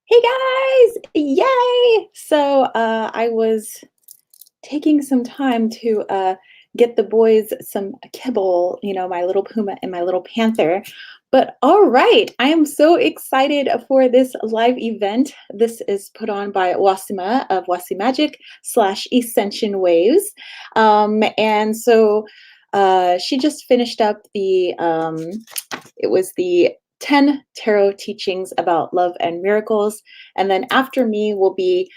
Hey guys! Yay! I was taking some time to get the boys some kibble, my little puma and my little panther. But all right, I am so excited for this live event. This is put on by Ouassima of Wassimagic / Ascension Waves. She just finished up it was the 10 tarot teachings about love and miracles. And then after me will be,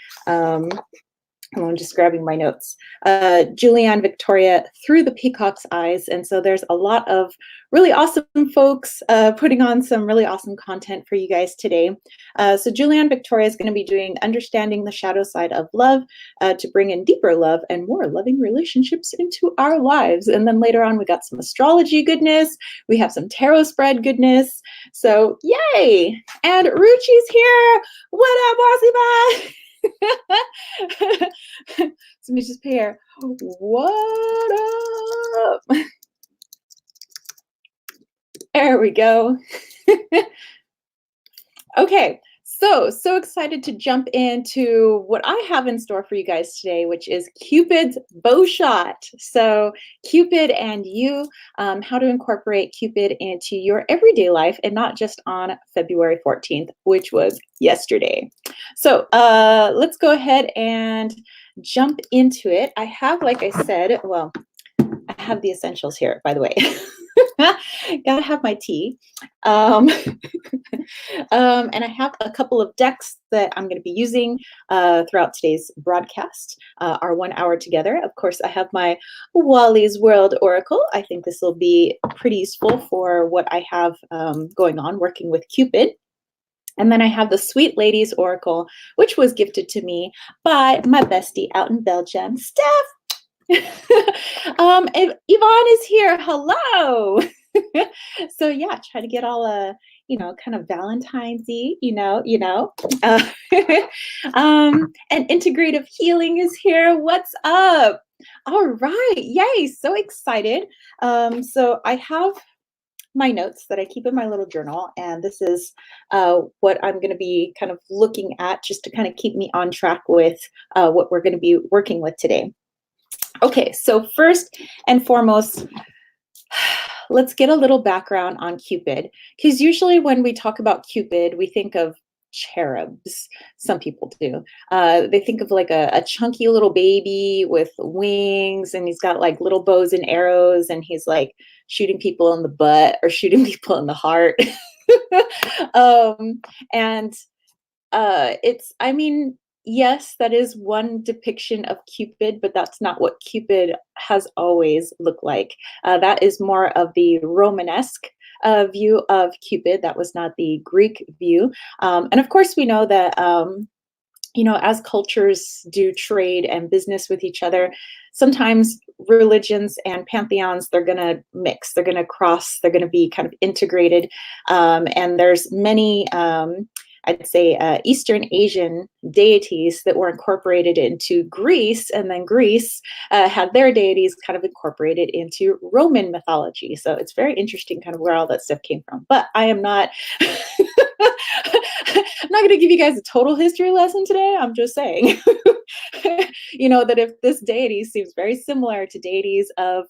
I'm just grabbing my notes, Julianne Victoria through the peacock's eyes. And so there's a lot of really awesome folks putting on some really awesome content for you guys today. So Julianne Victoria is going to be doing Understanding the Shadow Side of Love to bring in deeper love and more loving relationships into our lives. And then later on, we got some astrology goodness. We have some tarot spread goodness. So yay! And Ruchi's here. What up, Wazima? So me just pair. What up? There we go. Okay, so excited to jump into what I have in store for you guys today, which is Cupid's Bowshot. So Cupid and you, how to incorporate Cupid into your everyday life and not just on February 14th, which was yesterday. So let's go ahead and jump into it. I have, like I said, well, I have the essentials here, by the way. Gotta have my tea. And I have a couple of decks that I'm going to be using throughout today's broadcast, our 1 hour together. Of course, I have my Wally's World Oracle. I think this will be pretty useful for what I have going on working with Cupid. And then I have the Sweet Ladies Oracle, which was gifted to me by my bestie out in Belgium, Steph. And Yvonne is here. Hello. So yeah, try to get all kind of Valentine's-y, and integrative healing is here. What's up? All right, yay! So excited. So I have my notes that I keep in my little journal, and this is what I'm going to be kind of looking at just to kind of keep me on track with what we're going to be working with today. Okay, so first and foremost, let's get a little background on Cupid, because usually when we talk about Cupid, we think of cherubs. Some people do. They think of like a chunky little baby with wings, and he's got like little bows and arrows, and he's like shooting people in the butt or shooting people in the heart. And yes, that is one depiction of Cupid, but that's not what Cupid has always looked like. That is more of the Romanesque view of Cupid. That was not the Greek view. And of course, we know that, as cultures do trade and business with each other, sometimes religions and pantheons, they're going to mix, they're going to cross, they're going to be kind of integrated. And there's many I'd say Eastern Asian deities that were incorporated into Greece, and then Greece had their deities kind of incorporated into Roman mythology. So it's very interesting kind of where all that stuff came from. But I am not, I'm not going to give you guys a total history lesson today. I'm just saying, that if this deity seems very similar to deities of,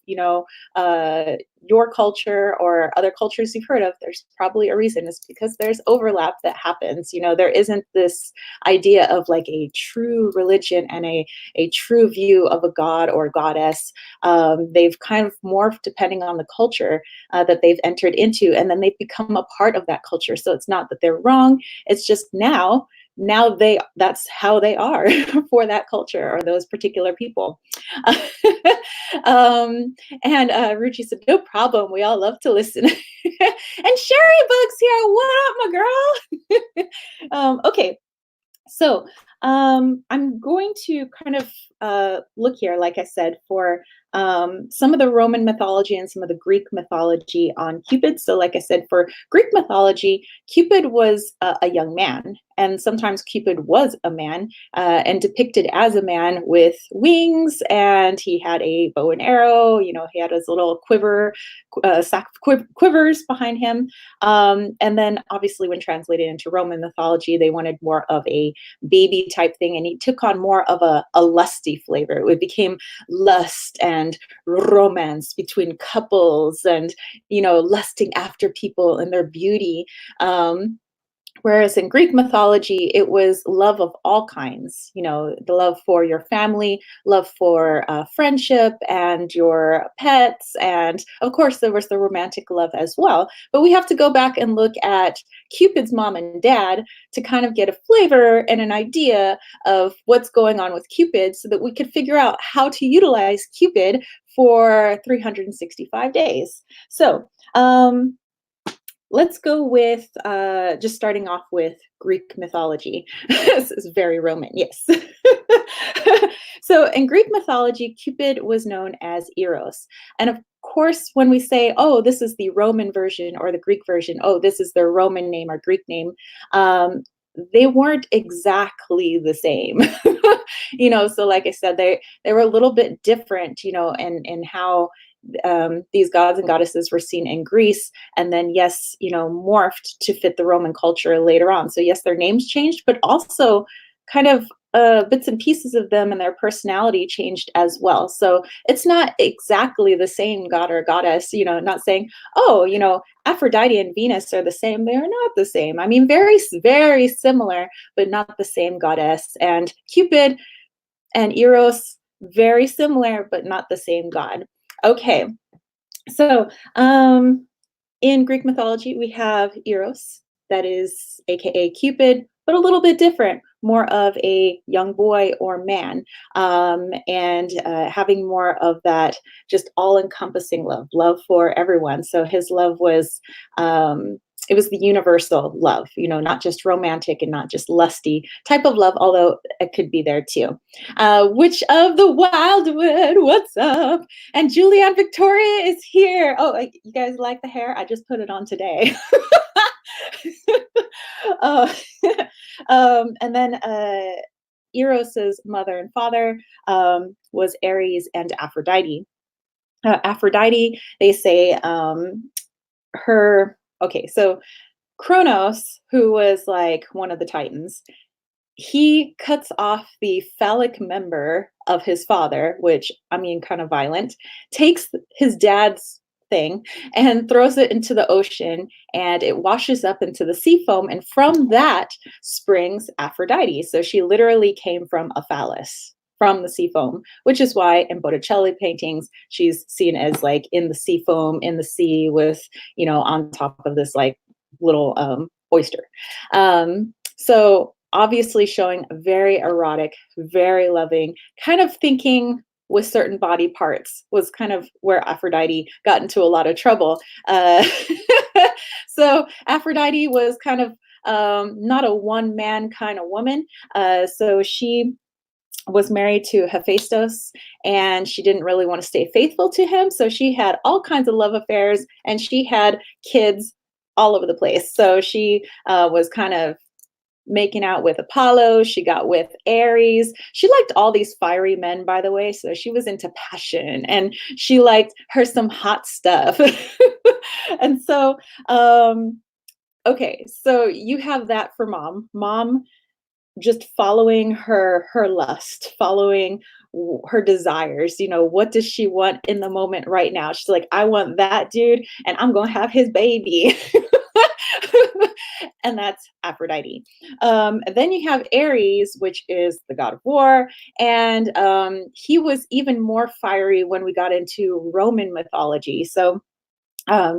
your culture or other cultures you've heard of, there's probably a reason. It's because there's overlap that happens. There isn't this idea of like a true religion and a true view of a god or goddess. They've kind of morphed depending on the culture that they've entered into, and then they've become a part of that culture. So it's not that they're wrong. It's just now that's how they are for that culture or those particular people. And Ruchi said, no problem. We all love to listen. And Sherry Book's here. What up, my girl? Okay. So I'm going to kind of look here, like I said, for some of the Roman mythology and some of the Greek mythology on Cupid. So, like I said, for Greek mythology, Cupid was a young man, and sometimes Cupid was a man and depicted as a man with wings, and he had a bow and arrow. You know, he had his little quiver, sack of quivers behind him. And then, obviously, when translated into Roman mythology, they wanted more of a baby type thing, and he took on more of a lusty flavor. It became lust and romance between couples, and lusting after people and their beauty. Whereas in Greek mythology, it was love of all kinds, the love for your family, love for friendship and your pets. And of course, there was the romantic love as well. But we have to go back and look at Cupid's mom and dad to kind of get a flavor and an idea of what's going on with Cupid so that we could figure out how to utilize Cupid for 365 days. So, let's go with just starting off with Greek mythology. This is very Roman, yes. So in Greek mythology, Cupid was known as Eros. And of course, when we say, oh, this is the Roman version or the Greek version, oh, this is their Roman name or Greek name, they weren't exactly the same. So like I said, they were a little bit different, in how these gods and goddesses were seen in Greece, and then yes, morphed to fit the Roman culture later on. So yes, their names changed, but also kind of bits and pieces of them and their personality changed as well. So it's not exactly the same god or goddess, not saying, oh, Aphrodite and Venus are the same. They are not the same. I mean, very, very similar, but not the same goddess. And Cupid and Eros, very similar, but not the same god. Okay, so in Greek mythology, we have Eros, that is AKA Cupid, but a little bit different, more of a young boy or man, and having more of that just all-encompassing love for everyone. So his love was, it was the universal love, not just romantic and not just lusty type of love, although it could be there too. Witch of the Wildwood, what's up? And Julianne Victoria is here. Oh, you guys like the hair? I just put it on today. uh, and then Eros's mother and father was Ares and Aphrodite. Aphrodite, they say, okay, so Kronos, who was like one of the Titans, he cuts off the phallic member of his father, which, I mean, kind of violent, takes his dad's thing and throws it into the ocean, and it washes up into the sea foam, and from that springs Aphrodite. So she literally came from a phallus, from the sea foam, which is why in Botticelli paintings, she's seen as like in the sea foam, in the sea with, on top of this like little oyster. So obviously showing very erotic, very loving, kind of thinking with certain body parts was kind of where Aphrodite got into a lot of trouble. So Aphrodite was kind of not a one-man kind of woman. So she was married to Hephaestus, and she didn't really want to stay faithful to him. So she had all kinds of love affairs, and she had kids all over the place. So she was kind of making out with Apollo. She got with Ares. She liked all these fiery men, by the way. So she was into passion, and she liked her some hot stuff. And so, okay, so you have that for mom. Mom just following her lust, following her desires. What does she want in the moment right now? She's like, I want that dude, and I'm gonna have his baby. And that's Aphrodite. Then you have Ares, which is the god of war, and he was even more fiery when we got into Roman mythology. So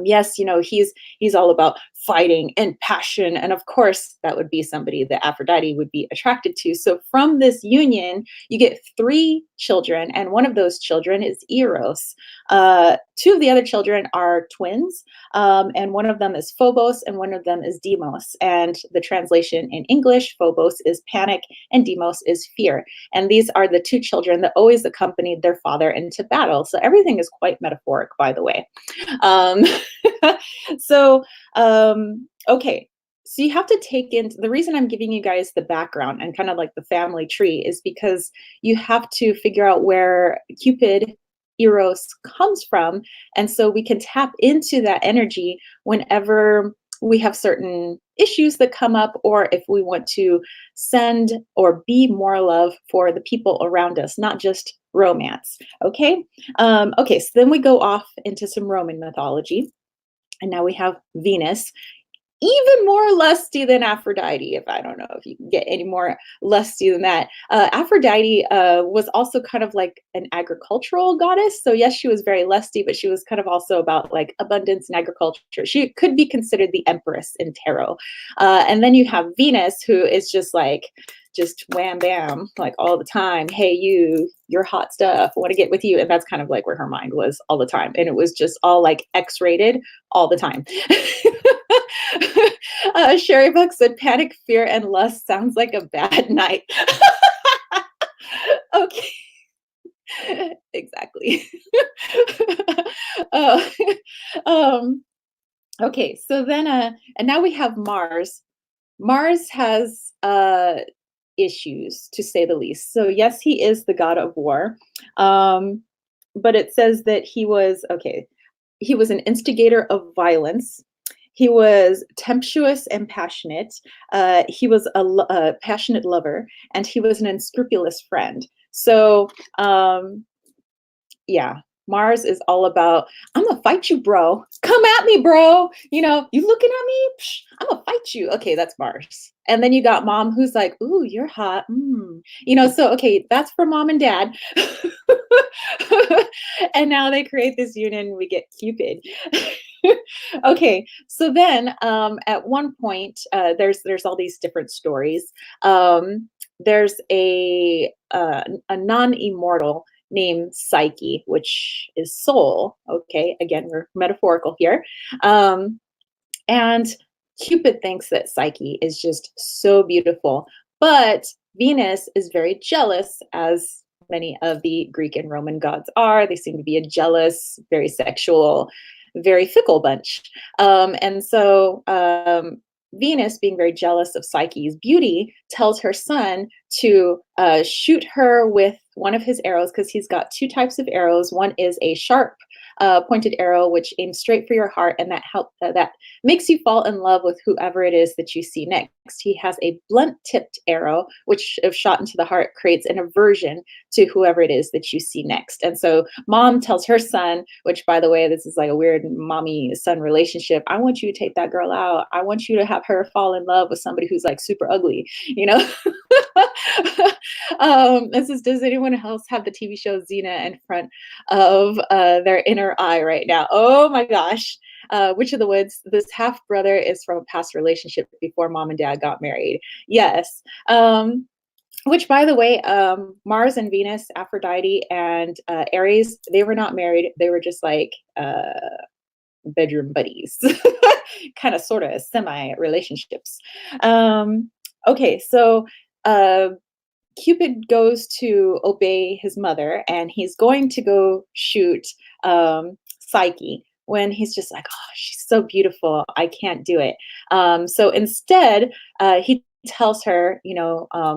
yes, he's all about fighting and passion. And of course, that would be somebody that Aphrodite would be attracted to. So from this union, you get three children, and one of those children is Eros. Two of the other children are twins, and one of them is Phobos, and one of them is Deimos. And the translation in English, Phobos is panic, and Deimos is fear. And these are the two children that always accompanied their father into battle. So everything is quite metaphoric, by the way. Um, so, okay. So you have to take into the reason I'm giving you guys the background and kind of like the family tree is because you have to figure out where Cupid, Eros comes from. And so we can tap into that energy whenever we have certain issues that come up, or if we want to send or be more love for the people around us, not just romance. Okay. Okay. So then we go off into some Roman mythology. And now we have Venus, even more lusty than Aphrodite, if I don't know if you can get any more lusty than that. Aphrodite was also kind of like an agricultural goddess. So yes, she was very lusty, but she was kind of also about like abundance and agriculture. She could be considered the empress in tarot. And then you have Venus, who is just wham bam, like all the time. Hey, you're hot stuff. I want to get with you. And that's kind of like where her mind was all the time. And it was just all like X-rated all the time. Sherry Buck said, panic, fear, and lust sounds like a bad night. Okay. Exactly. uh, okay, so then, and now we have Mars. Mars has issues, to say the least. So yes, he is the god of war, but it says that he was an instigator of violence. He was tempestuous and passionate. He was a passionate lover, and he was an unscrupulous friend. So yeah, Mars is all about, I'm gonna fight you, bro. Come at me, bro. You looking at me? Psh, I'm gonna fight you. Okay, that's Mars. And then you got mom, who's like, ooh, you're hot. So okay, that's for mom and dad. And now they create this union. We get Cupid. Okay, so then at one point, there's all these different stories. There's a non-immortal named Psyche, which is soul. Okay, again, we're metaphorical here. And Cupid thinks that Psyche is just so beautiful, but Venus is very jealous, as many of the Greek and Roman gods are. They seem to be a jealous, very sexual, very fickle bunch. And so Venus, being very jealous of Psyche's beauty, tells her son to shoot her with one of his arrows, because he's got two types of arrows. One is a sharp pointed arrow, which aims straight for your heart, and that makes you fall in love with whoever it is that you see next. He has a blunt tipped arrow, which if shot into the heart creates an aversion to whoever it is that you see next. And so mom tells her son, which by the way, this is like a weird mommy son relationship, I want you to take that girl out. I want you to have her fall in love with somebody who's like super ugly, This is, does anyone else have the TV show Xena in front of their inner eye right now? Oh my gosh. Witch of the Woods, this half brother is from a past relationship before mom and dad got married. Yes. Which, by the way, Mars and Venus, Aphrodite and Aries, they were not married. They were just like bedroom buddies, kind of, sort of semi-relationships. Okay, so Cupid goes to obey his mother, and he's going to go shoot Psyche, when he's just like, oh, she's so beautiful, I can't do it. So instead, he tells her,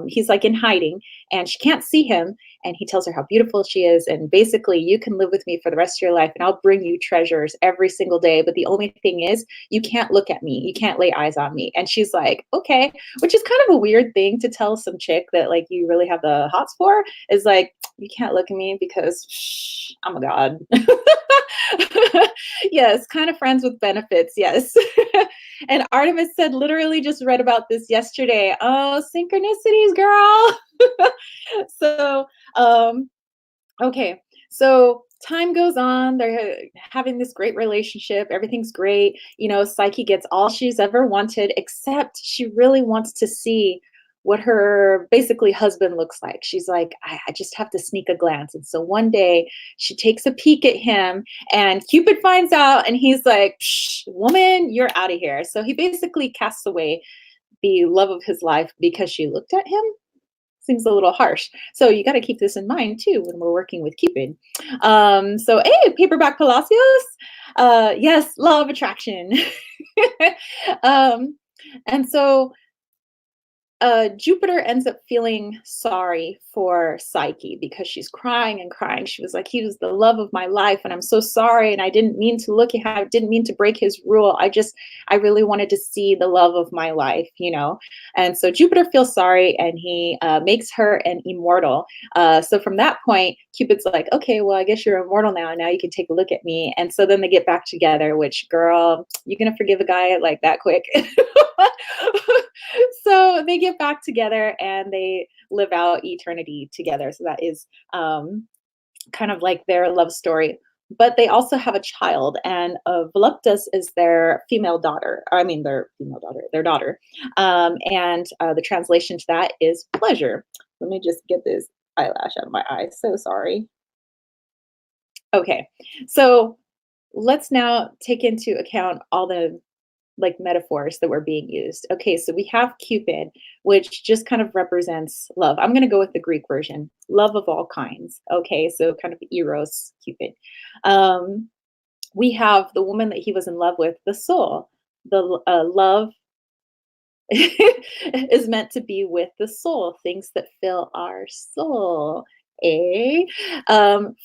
he's like in hiding and she can't see him. And he tells her how beautiful she is. And basically, you can live with me for the rest of your life and I'll bring you treasures every single day. But the only thing is, you can't look at me. You can't lay eyes on me. And she's like, okay, which is kind of a weird thing to tell some chick that like you really have the hots for, is like, you can't look at me because I'm a god. Yes, kind of friends with benefits. Yes. And Artemis said, literally just read about this yesterday. Oh, synchronicities, girl. So, okay. So time goes on. They're having this great relationship. Everything's great. Psyche gets all she's ever wanted, except she really wants to see what her basically husband looks like. She's like, I just have to sneak a glance. And so one day she takes a peek at him, and Cupid finds out, and he's like, Psh, woman, you're out of here. So he basically casts away the love of his life because she looked at him. Seems a little harsh. So you got to keep this in mind too when we're working with Cupid. So, hey, Paperback Palacios. Yes, law of attraction. um, and so Jupiter ends up feeling sorry for Psyche because she's crying and crying. She was like, he was the love of my life, and I'm so sorry. And I didn't mean to look at him. I didn't mean to break his rule. I really wanted to see the love of my life. And so Jupiter feels sorry, and he makes her an immortal. So from that point, Cupid's like, okay, well, I guess you're immortal now. Now you can take a look at me. And so then they get back together, which, girl, you gonna forgive a guy like that quick? So they get back together and they live out eternity together. So that is kind of like their love story. But they also have a child, and Voluptus is their female daughter. I mean, their female daughter, their daughter. And the translation to that is pleasure. Let me just get this eyelash out of my eye. So sorry. Okay, so let's now take into account all the like metaphors that were being used. Okay, so we have Cupid, which just kind of represents love. I'm going to go with the Greek version, love of all kinds. Okay, so kind of Eros, Cupid. Um, we have the woman that he was in love with, the soul. The love is meant to be with the soul, things that fill our soul. Eh?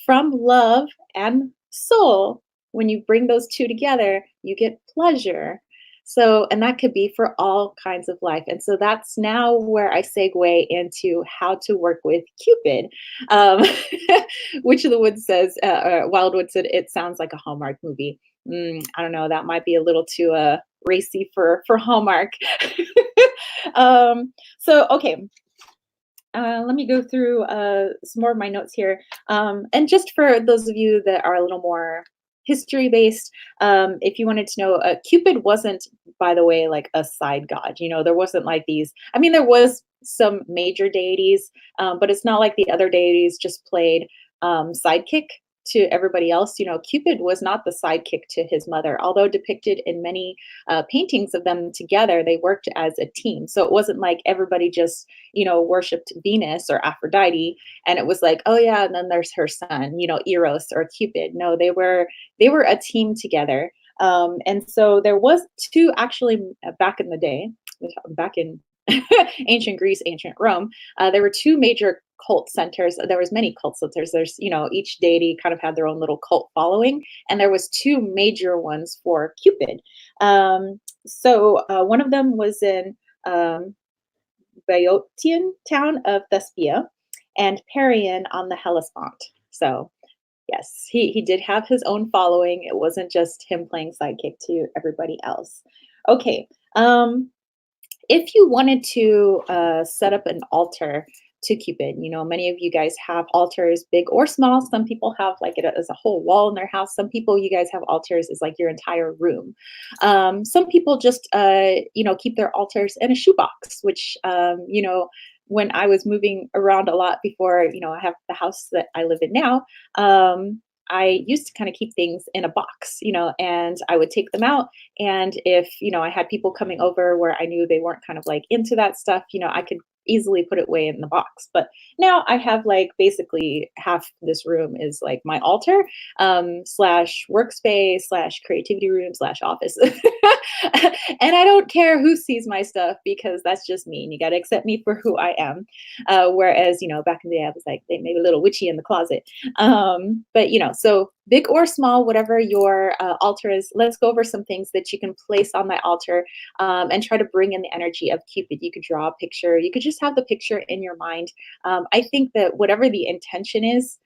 From love and soul, when you bring those two together, you get pleasure. So, and that could be for all kinds of life. And so that's now where I segue into how to work with Cupid. Um, Witch of the Woods says, Wildwood said, it sounds like a Hallmark movie. I don't know, that might be a little too racy for Hallmark. So, okay, let me go through some more of my notes here. And just for those of you that are a little more history based, if you wanted to know, Cupid wasn't, by the way, like a side god. There wasn't like these, I mean, there was some major deities, but it's not like the other deities just played sidekick to everybody else. Cupid was not the sidekick to his mother, although depicted in many paintings of them together, they worked as a team. So it wasn't like everybody just, worshipped Venus or Aphrodite, and it was like, oh yeah, and then there's her son, Eros or Cupid. No, they were a team together. And so there was two actually back in the day, back in ancient Greece, ancient Rome, there were two major cult centers. There was many cult centers. There's, each deity kind of had their own little cult following, and there was two major ones for Cupid. So one of them was in Boeotian town of Thespia, and Parian on the Hellespont. So yes, he did have his own following. It wasn't just him playing sidekick to everybody else. Okay. If you wanted to set up an altar to Cupid, many of you guys have altars, big or small. Some people have like it as a whole wall in their house. Some people, you guys have altars as like your entire room. Some people just, keep their altars in a shoebox, which, when I was moving around a lot before, I have the house that I live in now, I used to kind of keep things in a box, and I would take them out. And if, I had people coming over where I knew they weren't kind of like into that stuff, I could easily put it away in the box. But now I have like basically half this room is like my altar, slash workspace, slash creativity room, slash office. And I don't care who sees my stuff because that's just me. And you got to accept me for who I am. Whereas, back in the day, I was like, they maybe a little witchy in the closet. But, so big or small, whatever your altar is, let's go over some things that you can place on that altar and try to bring in the energy of Cupid. You could draw a picture. You could just have the picture in your mind. I think that whatever the intention is,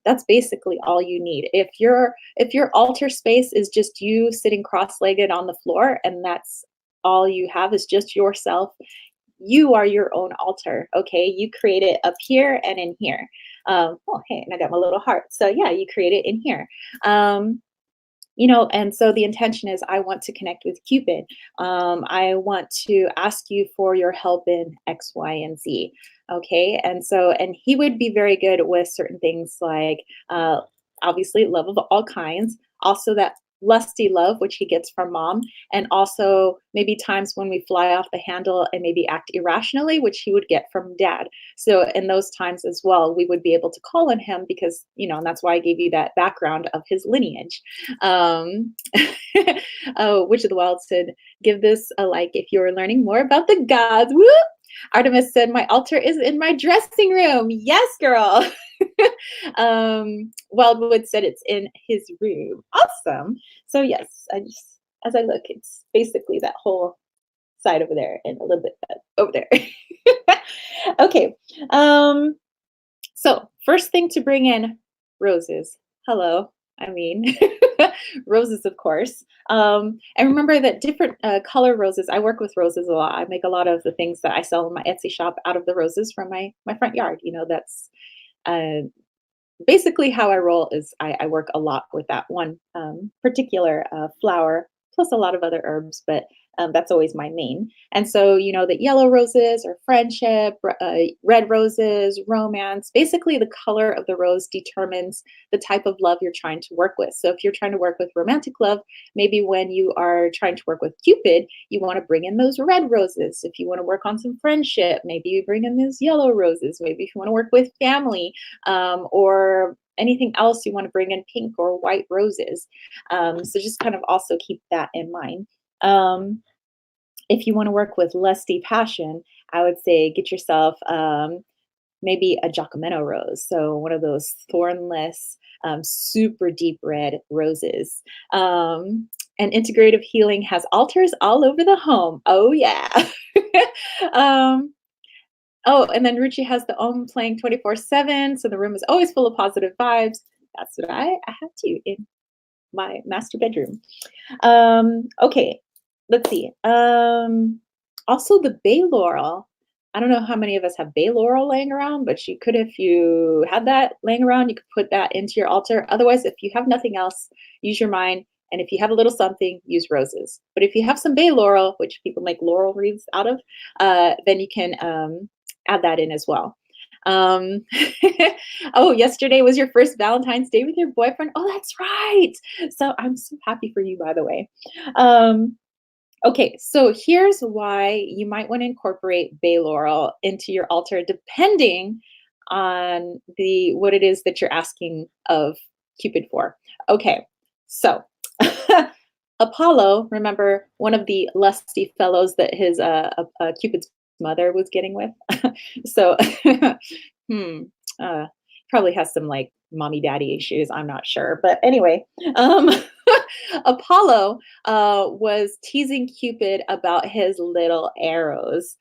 that's basically all you need. If your altar space is just you sitting cross-legged on the floor and that's all you have is just yourself, you are your own altar. Okay, you create it up here and in here. Oh, hey, and I got my little heart. So yeah, you create it in here. Um, and so the intention is I want to connect with Cupid. I want to ask you for your help in X, Y, and Z. Okay. And he would be very good with certain things like, uh, obviously, love of all kinds, also that lusty love, which he gets from mom, and also maybe times when we fly off the handle and maybe act irrationally, which he would get from dad. So in those times as well, we would be able to call on him because, and that's why I gave you that background of his lineage. um, oh, Witch of the Wild said, give this a like if you're learning more about the gods. Woo! Artemis said, my altar is in my dressing room. Yes, girl. Wildwood said it's in his room. Awesome. So yes, as I look, it's basically that whole side over there and a little bit over there. Okay. So first thing to bring in, roses. Hello. I mean, roses, of course. And remember that different color roses. I work with roses a lot. I make a lot of the things that I sell in my Etsy shop out of the roses from my front yard. That's uh, basically how I roll. Is I work a lot with that one particular flower, plus a lot of other herbs, but that's always my main. And so, the yellow roses are friendship, red roses, romance. Basically, the color of the rose determines the type of love you're trying to work with. So, if you're trying to work with romantic love, maybe when you are trying to work with Cupid, you want to bring in those red roses. If you want to work on some friendship, maybe you bring in those yellow roses. Maybe if you want to work with family, or anything else, you want to bring in pink or white roses. So just kind of also keep that in mind. Um, if you want to work with lusty passion, I would say get yourself maybe a Giacometto rose. So one of those thornless, super deep red roses. And integrative healing has altars all over the home. Oh, yeah. um, Oh, and then Ruchi has the Om playing 24/7, so the room is always full of positive vibes. That's what I have too in my master bedroom. Okay, let's see. Also the bay laurel. I don't know how many of us have bay laurel laying around, but you could, if you had that laying around, you could put that into your altar. Otherwise, if you have nothing else, use your mind. And if you have a little something, use roses. But if you have some bay laurel, which people make laurel wreaths out of, then you can add that in as well. Um, oh, yesterday was your first Valentine's Day with your boyfriend. Oh, that's right. So I'm so happy for you, by the way. Um, okay, so here's why you might want to incorporate bay laurel into your altar, depending on the what it is that you're asking of Cupid for. Okay, so Apollo, remember one of the lusty fellows that his Cupid's mother was getting with. So, hmm, uh, probably has some like mommy daddy issues. I'm not sure, but anyway, um, Apollo was teasing Cupid about his little arrows.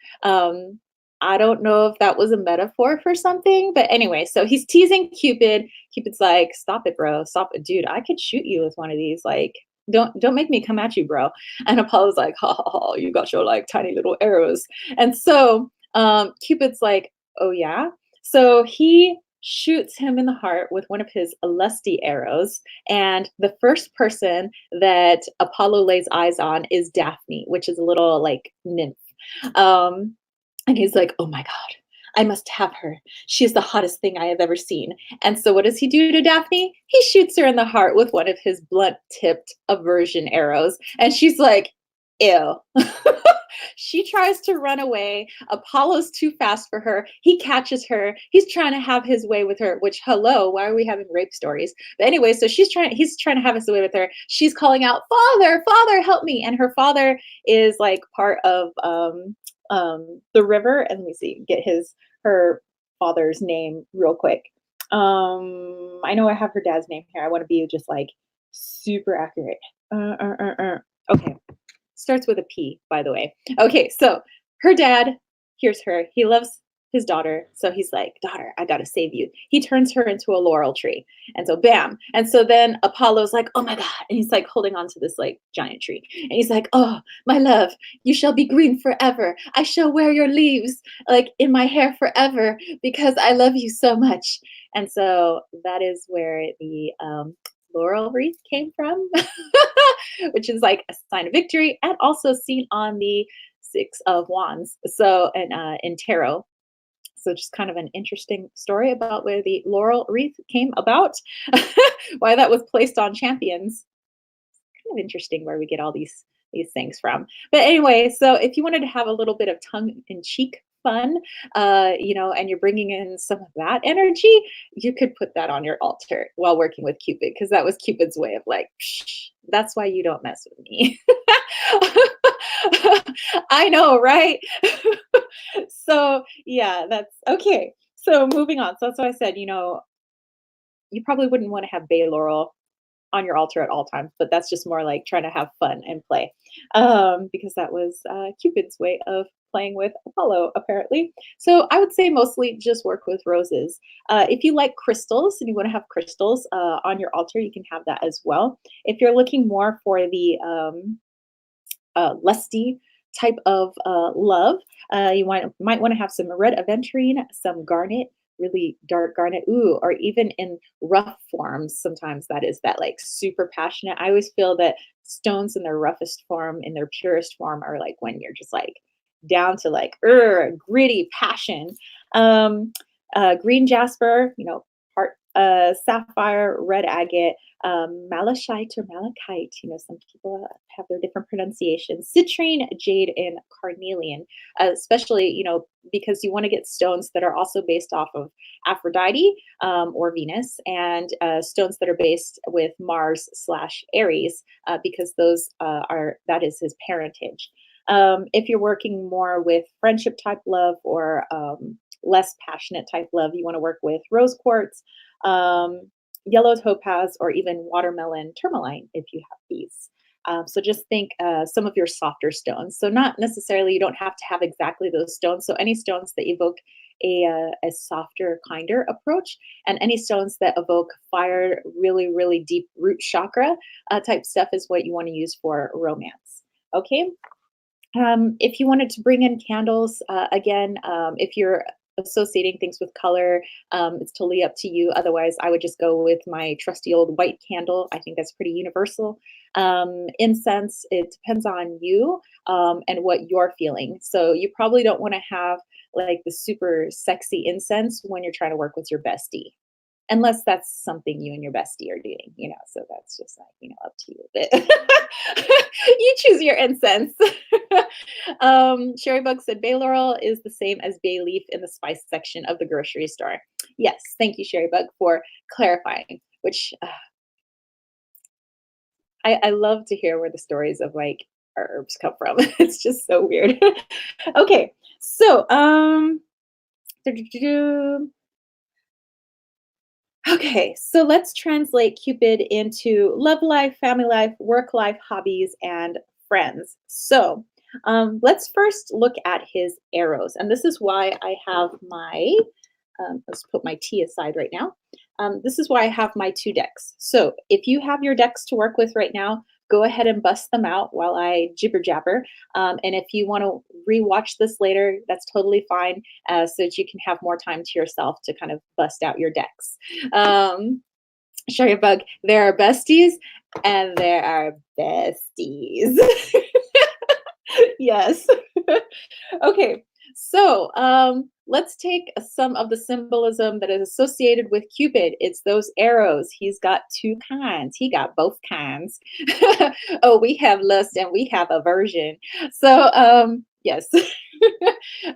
I don't know if that was a metaphor for something, but anyway, so he's teasing Cupid. Cupid's like, "Stop it, bro! Stop it, dude! I could shoot you with one of these. Like, don't make me come at you, bro." And Apollo's like, "Ha ha ha! You got your like tiny little arrows." And so Cupid's like, "Oh yeah." So he shoots him in the heart with one of his lusty arrows. And the first person that Apollo lays eyes on is Daphne, which is a little like nymph. Um, and he's like, oh my God, I must have her. She is the hottest thing I have ever seen. And so what does he do to Daphne? He shoots her in the heart with one of his blunt tipped aversion arrows. And she's like, ew. She tries to run away. Apollo's too fast for her. He catches her. He's trying to have his way with her, which, hello, why are we having rape stories? But anyway, so he's trying to have his way with her. She's calling out, Father, Father, help me. And her father is like part of the river. And let me see, get her father's name real quick. I know I have her dad's name here. I want to be just like super accurate. Okay. Starts with a P, by the way. Okay, so her dad, here's her. He loves his daughter. So he's like, daughter, I gotta save you. He turns her into a laurel tree. And so bam. And so then Apollo's like, oh my God. And he's like holding on to this like giant tree. And he's like, oh, my love, you shall be green forever. I shall wear your leaves like in my hair forever because I love you so much. And so that is where the laurel wreath came from, which is like a sign of victory and also seen on the Six of Wands. So, and in tarot. So just kind of an interesting story about where the laurel wreath came about, why that was placed on champions. Kind of interesting where we get all these things from. But anyway, so if you wanted to have a little bit of tongue in cheek fun, and you're bringing in some of that energy, you could put that on your altar while working with Cupid, because that was Cupid's way of like, psh, that's why you don't mess with me. I know, right? So yeah, that's okay. So moving on. So that's why I said, you probably wouldn't want to have bay laurel on your altar at all times, but that's just more like trying to have fun and play, because that was Cupid's way of playing with Apollo, apparently. So I would say mostly just work with roses. If you like crystals and you want to have crystals on your altar, you can have that as well. If you're looking more for the lusty type of love, might want to have some red aventurine, some garnet, really dark garnet, ooh, or even in rough forms. Sometimes that is that like super passionate. I always feel that stones in their roughest form, in their purest form, are like when you're just like down to like gritty passion. Green jasper, heart sapphire, red agate, malachite or malachite. Some people have their different pronunciations. Citrine, jade, and carnelian, especially, because you want to get stones that are also based off of Aphrodite or Venus, and stones that are based with Mars/Aries, because those that is his parentage. If you're working more with friendship type love or less passionate type love, you want to work with rose quartz, yellow topaz, or even watermelon tourmaline if you have these. So just think some of your softer stones. So not necessarily, you don't have to have exactly those stones. So any stones that evoke a softer, kinder approach, and any stones that evoke fire, really, really deep root chakra type stuff is what you want to use for romance. Okay. If you wanted to bring in candles, again, if you're associating things with color, it's totally up to you. Otherwise, I would just go with my trusty old white candle. I think that's pretty universal. Incense, it depends on you and what you're feeling. So you probably don't want to have like the super sexy incense when you're trying to work with your bestie, unless that's something you and your bestie are doing, so that's just like, up to you. But you choose your incense. Sherry Bug said bay laurel is the same as bay leaf in the spice section of the grocery store. Yes, thank you, Sherry Bug, for clarifying, which I love to hear where the stories of like herbs come from. It's just so weird. Okay, so okay, so let's translate Cupid into love life, family life, work life, hobbies, and friends. So let's first look at his arrows. And this is why I have my, let's put my tea aside right now. This is why I have my two decks. So if you have your decks to work with right now, go ahead and bust them out while I jibber jabber. And if you want to rewatch this later, that's totally fine, so that you can have more time to yourself to kind of bust out your decks. Sherry Bug, there are besties and there are besties. Yes. Okay, so let's take some of the symbolism that is associated with Cupid. It's those arrows. He's got two kinds. He got both kinds. Oh, we have lust and we have aversion. So yes.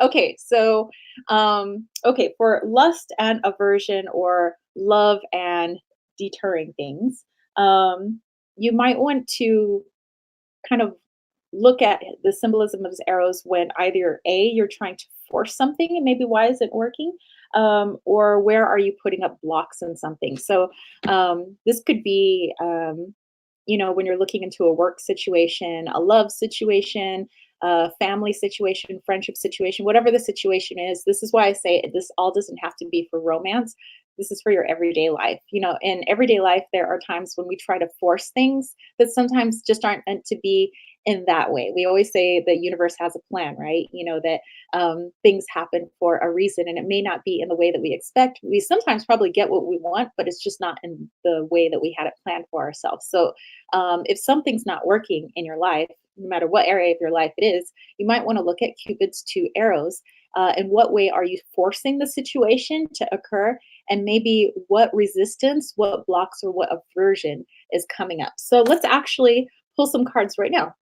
Okay, so okay, for lust and aversion, or love and deterring things, you might want to kind of look at the symbolism of his arrows when either A, you're trying to force something and maybe why is it working, or where are you putting up blocks in something. So this could be when you're looking into a work situation, a love situation, family situation, friendship situation, whatever the situation is. This is why I say this all doesn't have to be for romance. This is for your everyday life. You know, in everyday life, there are times when we try to force things that sometimes just aren't meant to be in that way. We always say the universe has a plan, right? You know, that things happen for a reason and it may not be in the way that we expect. We sometimes probably get what we want, but it's just not in the way that we had it planned for ourselves. So if something's not working in your life, no matter what area of your life it is, you might want to look at Cupid's two arrows. In what way are you forcing the situation to occur? And maybe what resistance, what blocks, or what aversion is coming up. So let's actually pull some cards right now.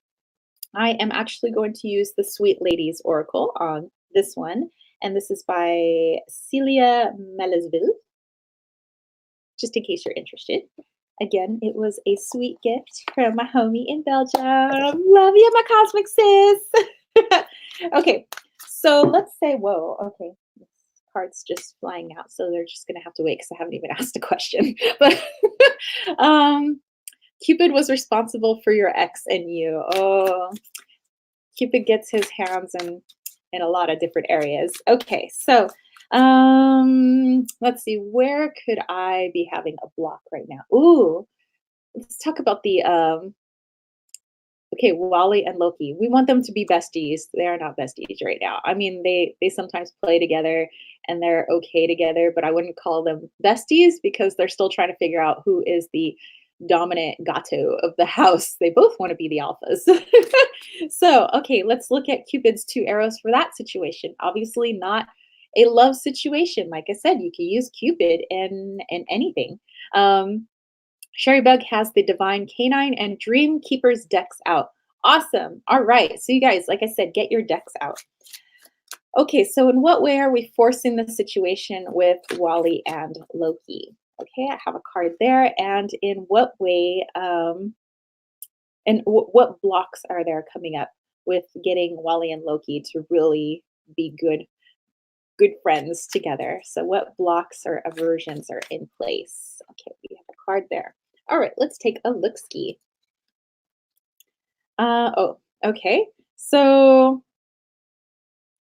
I am actually going to use the Sweet Ladies Oracle on this one. And this is by Celia Melesville, just in case you're interested. Again, it was a sweet gift from my homie in Belgium. Love you, my cosmic sis. Okay, so let's say, whoa, okay, this card's just flying out, so they're just gonna have to wait because I haven't even asked a question. But Cupid was responsible for your ex and you. Oh, Cupid gets his hands in a lot of different areas. Okay, so let's see, where could I be having a block right now? Ooh, let's talk about the okay, Wally and Loki. We want them to be besties. They are not besties right now. I mean, they sometimes play together and they're okay together, but I wouldn't call them besties because they're still trying to figure out who is the dominant gato of the house. They both want to be the alphas. So, okay, let's look at Cupid's two arrows for that situation. Obviously, not a love situation. Like I said, you can use Cupid in anything. Sherry Bug has the Divine Canine and Dream Keeper's decks out. Awesome. All right. So, you guys, like I said, get your decks out. Okay, so in what way are we forcing the situation with Wally and Loki? Okay, I have a card there. And in what way, what blocks are there coming up with getting Wally and Loki to really be good friends together? So what blocks or aversions are in place? Okay, we have a card there. All right, let's take a look ski. Oh, okay. So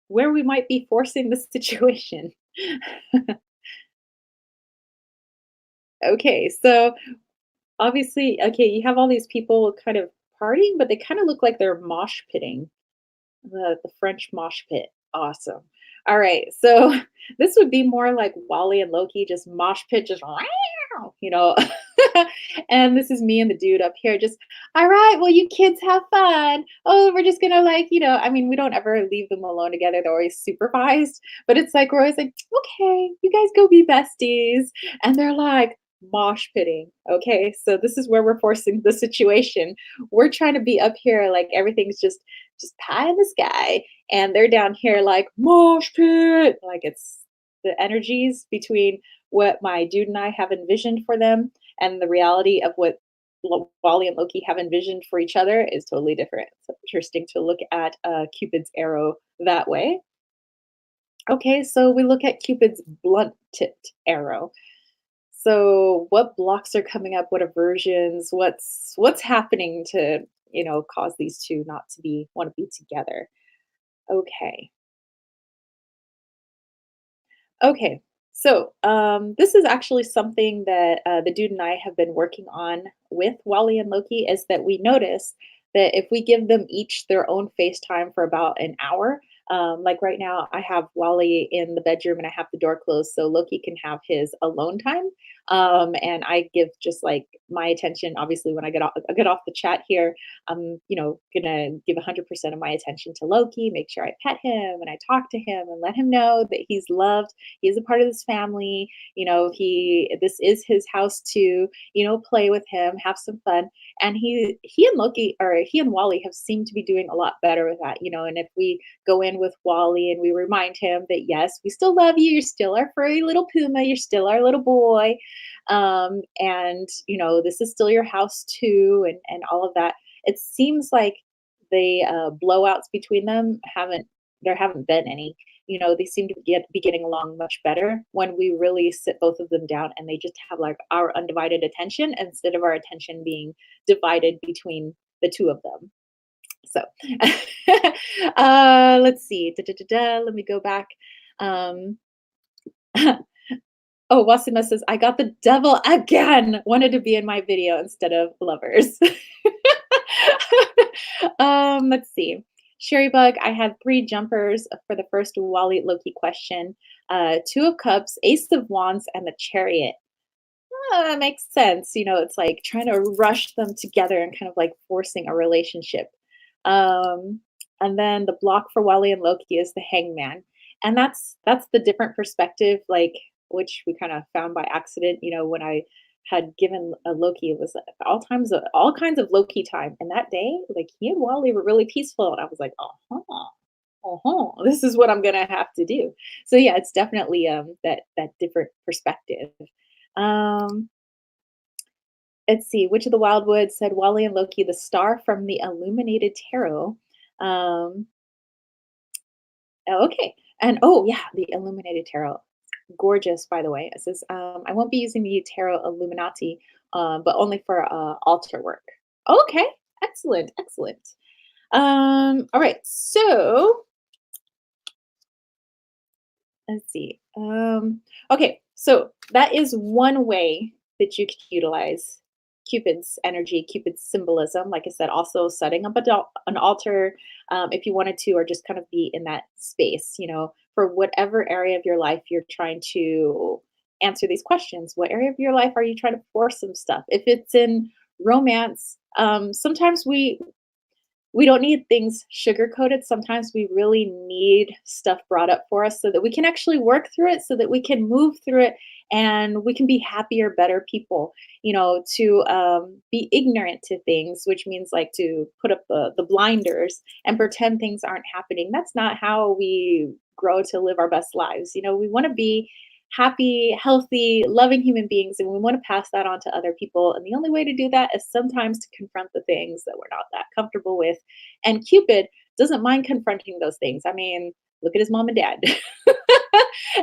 where we might be forcing the situation. Okay, so obviously, okay, you have all these people kind of partying, but they kind of look like they're mosh pitting. The French mosh pit. Awesome. All right. So this would be more like Wally and Loki just mosh pit, just you know. And this is me and the dude up here, just all right. Well, you kids have fun. Oh, we're just gonna like, I mean, we don't ever leave them alone together. They're always supervised, but it's like we're always like, okay, you guys go be besties, and they're like mosh pitting. Okay, so this is where we're forcing the situation. We're trying to be up here like everything's just pie in the sky, and they're down here like mosh pit. Like it's the energies between what my dude and I have envisioned for them and the reality of what Wally and Loki have envisioned for each other is totally different. So interesting to look at Cupid's arrow that way. Okay, so we look at Cupid's blunt tipped arrow. So what blocks are coming up? What aversions? What's happening to, cause these two not to be want to be together? Okay. Okay. So this is actually something that the dude and I have been working on with Wally and Loki is that we notice that if we give them each their own FaceTime for about an hour, like right now, I have Wally in the bedroom and I have the door closed so Loki can have his alone time. And I give just like my attention. Obviously, when I get off the chat here, I'm, gonna give 100% of my attention to Loki, make sure I pet him and I talk to him and let him know that he's loved. He is a part of this family. This is his house too. Play with him, have some fun. And he and Wally have seemed to be doing a lot better with that. And if we go in with Wally and we remind him that yes, we still love you. You're still our furry little puma. You're still our little boy. And this is still your house too, and all of that. It seems like the blowouts between them haven't been any. They seem to be getting along much better when we really sit both of them down and they just have like our undivided attention instead of our attention being divided between the two of them. So, let's see. Da, da, da, da. Let me go back. Um, oh, Wasima says, I got the devil again. Wanted to be in my video instead of lovers. Let's see. Sherry Bug, I had three jumpers for the first Wally Loki question. Two of Cups, Ace of Wands, and the Chariot. That makes sense. It's like trying to rush them together and kind of like forcing a relationship. Um, and then the block for Wally and Loki is the Hangman, and that's the different perspective, like which we kind of found by accident. When I had given a Loki, it was all kinds of Loki time, and that day, like he and Wally were really peaceful, and I was like, this is what I'm gonna have to do. So yeah, it's definitely that different perspective. Um, let's see, which of the Wildwoods said Wally and Loki, the star from the Illuminated Tarot? Um, oh, okay. And oh, yeah, the Illuminated Tarot. Gorgeous, by the way. It says, I won't be using the Tarot Illuminati, but only for altar work. Okay, excellent, excellent. All right, so let's see. Okay, so that is one way that you could utilize Cupid's energy, Cupid's symbolism. Like I said, also setting up an altar if you wanted to, or just kind of be in that space, for whatever area of your life you're trying to answer these questions. What area of your life are you trying to force some stuff? If it's in romance, sometimes we don't need things sugar coated. Sometimes we really need stuff brought up for us so that we can actually work through it, so that we can move through it and we can be happier, better people. To be ignorant to things, which means like to put up the blinders and pretend things aren't happening. That's not how we grow to live our best lives. We want to be happy, healthy, loving human beings, and we want to pass that on to other people. And the only way to do that is sometimes to confront the things that we're not that comfortable with. And Cupid doesn't mind confronting those things. I mean, look at his mom and dad.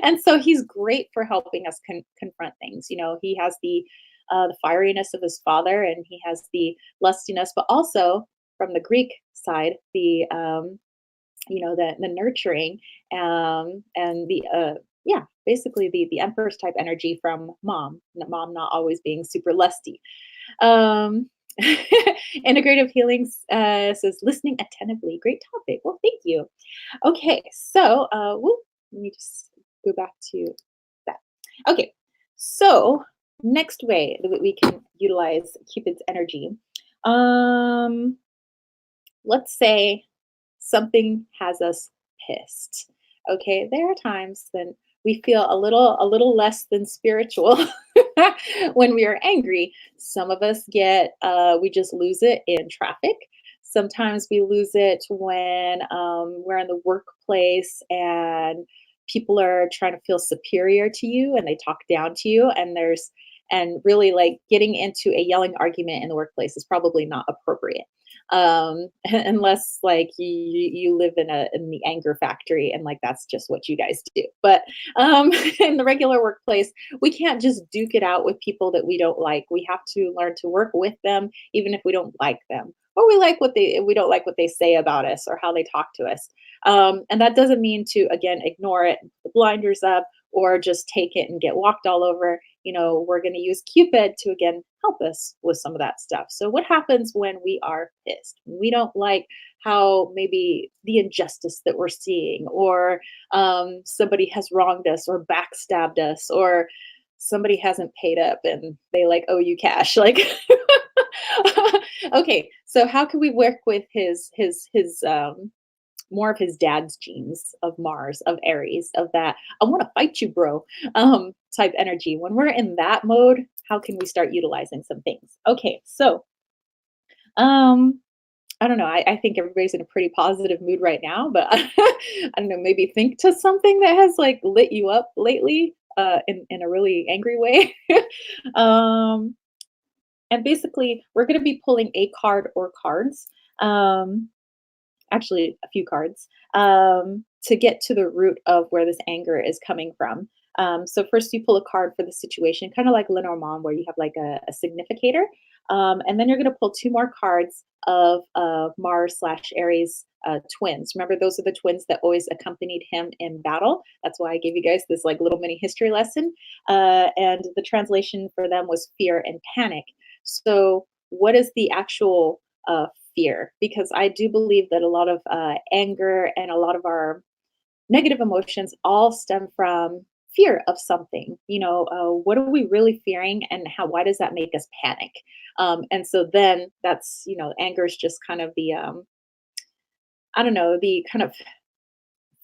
And so he's great for helping us confront things. He has the fieriness of his father, and he has the lustiness, but also from the Greek side, the nurturing, and the yeah, basically the empress type energy from mom. Mom not always being super lusty. um Integrative healings says listening attentively. Great topic. Well, thank you. Okay, so let me just go back to that. Okay, so next way that we can utilize Cupid's energy. um let's say something has us pissed. Okay, there are times when we feel a little less than spiritual when we are angry. Some of us get we just lose it in traffic. Sometimes we lose it when we're in the workplace and people are trying to feel superior to you and they talk down to you, and really like getting into a yelling argument in the workplace is probably not appropriate, unless like you live in the anger factory and like that's just what you guys do. But in the regular workplace, we can't just duke it out with people that we don't like. We have to learn to work with them even if we don't like them, or we don't like what they say about us or how they talk to us. And that doesn't mean to again ignore it, put the blinders up, or just take it and get walked all over. We're going to use Cupid to again help us with some of that stuff. So what happens when we are pissed? We don't like how maybe the injustice that we're seeing, or somebody has wronged us or backstabbed us, or somebody hasn't paid up and they like owe you cash. Like, okay, so how can we work with his more of his dad's genes of Mars, of Aries, of that I want to fight you, bro, type energy? When we're in that mode, how can we start utilizing some things? Okay, so um, I don't know. I think everybody's in a pretty positive mood right now, but I don't know. Maybe think to something that has like lit you up lately, in a really angry way. um, and basically, we're going to be pulling a card or cards. Um, Actually a few cards, to get to the root of where this anger is coming from. So first you pull a card for the situation, kind of like Lenormand, where you have like a significator. And then you're going to pull two more cards of Mars slash Aries twins. Remember, those are the twins that always accompanied him in battle. That's why I gave you guys this like little mini history lesson. And the translation for them was fear and panic. So what is the actual fear? Because I do believe that a lot of anger and a lot of our negative emotions all stem from fear of something. What are we really fearing, and why does that make us panic? And so then that's, anger is just kind of the I don't know, the kind of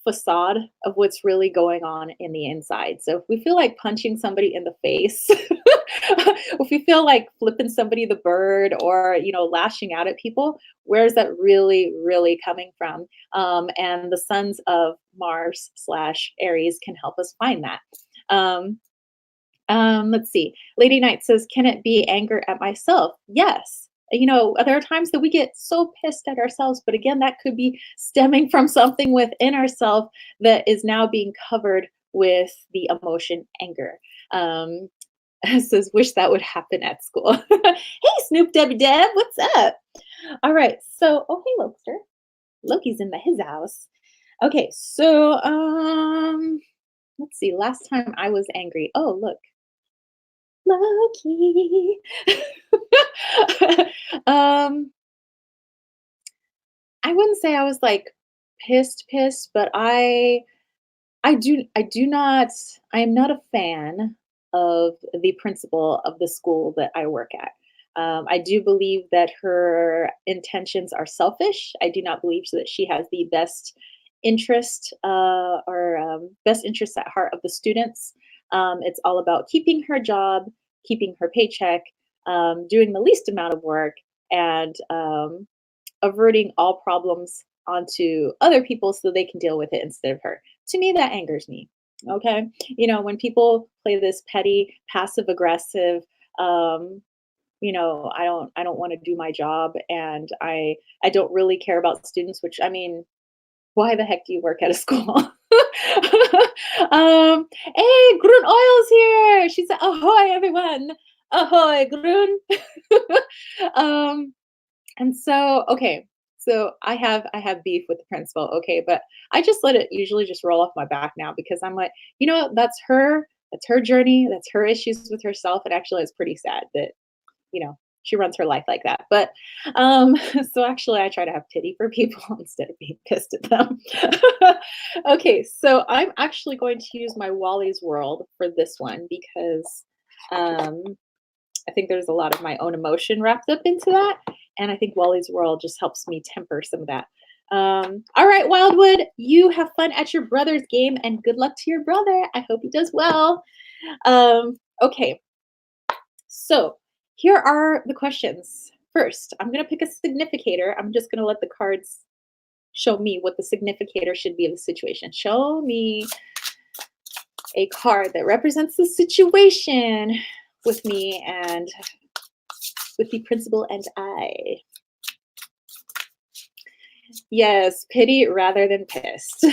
facade of what's really going on in the inside. So if we feel like punching somebody in the face, if we feel like flipping somebody the bird, or lashing out at people, where is that really, really coming from? And the sons of Mars slash Aries can help us find that. Let's see. Lady Knight says, can it be anger at myself? Yes. There are times that we get so pissed at ourselves, but again, that could be stemming from something within ourselves that is now being covered with the emotion anger. Says, wish that would happen at school. Hey, Snoop Debbie Deb, what's up? All right. So, oh, hey, Lokester. Loki's in his house. Okay. So, let's see. Last time I was angry. Oh, look. Loki. um, I wouldn't say I was like pissed, but I am not a fan of the principal of the school that I work at. I do believe that her intentions are selfish. I do not believe that she has the best interest or best interest at heart of the students. It's all about keeping her job, keeping her paycheck, doing the least amount of work, and averting all problems onto other people so they can deal with it instead of her. To me, that angers me. Okay. When people play this petty, passive aggressive, um, I don't want to do my job, and I don't really care about students, which I mean, why the heck do you work at a school? Hey, Grun Oil's here. She said, ahoy, everyone. Ahoy, Grun. um, and so, okay, so I have beef with the principal, okay, but I just let it usually just roll off my back now, because I'm like, that's her journey, that's her issues with herself. And actually, it's pretty sad that she runs her life like that. But so actually, I try to have pity for people instead of being pissed at them. Okay, so I'm actually going to use my Wally's World for this one, because um, I think there's a lot of my own emotion wrapped up into that. And I think Wally's World just helps me temper some of that. All right, Wildwood, you have fun at your brother's game, and good luck to your brother. I hope he does well. Okay, so here are the questions. First, I'm going to pick a significator. I'm just going to let the cards show me what the significator should be of the situation. Show me a card that represents the situation with me and with the principal and I. Yes, pity rather than pissed.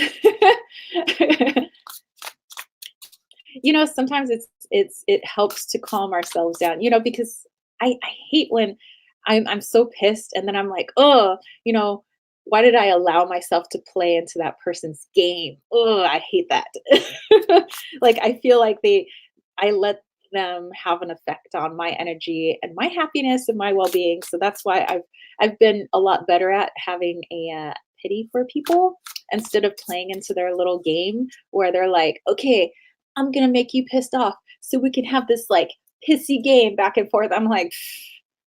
Sometimes it helps to calm ourselves down, because I hate when I'm so pissed, and then I'm like, oh, why did I allow myself to play into that person's game? Oh, I hate that. Like, I feel like I let them have an effect on my energy and my happiness and my well-being. So that's why I've been a lot better at having a pity for people, instead of playing into their little game where they're like, okay, I'm gonna make you pissed off so we can have this like pissy game back and forth. I'm like,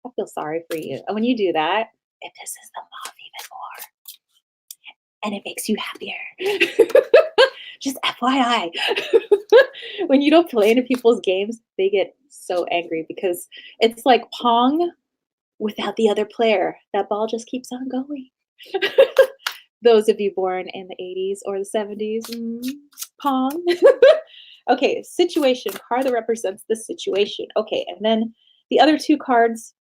I feel sorry for you. And when you do that, it pisses them off even more, and it makes you happier. Just FYI. When you don't play into people's games, they get so angry, because it's like Pong without the other player. That ball just keeps on going. Those of you born in the 80s or the 70s, Pong. Okay, situation, card that represents the situation. Okay, and then the other two cards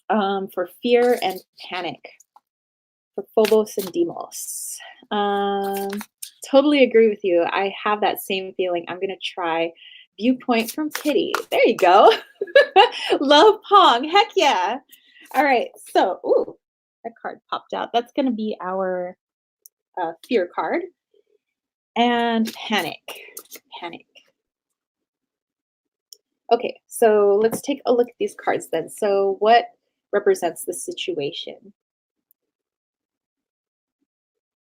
for fear and panic, for Phobos and Deimos. Totally agree with you. I have that same feeling. I'm gonna try viewpoint from Kitty. There you go. Love Pong. Heck yeah. All right. So, ooh, that card popped out. That's gonna be our fear card and panic. Panic. Okay, so let's take a look at these cards then. So, what represents the situation?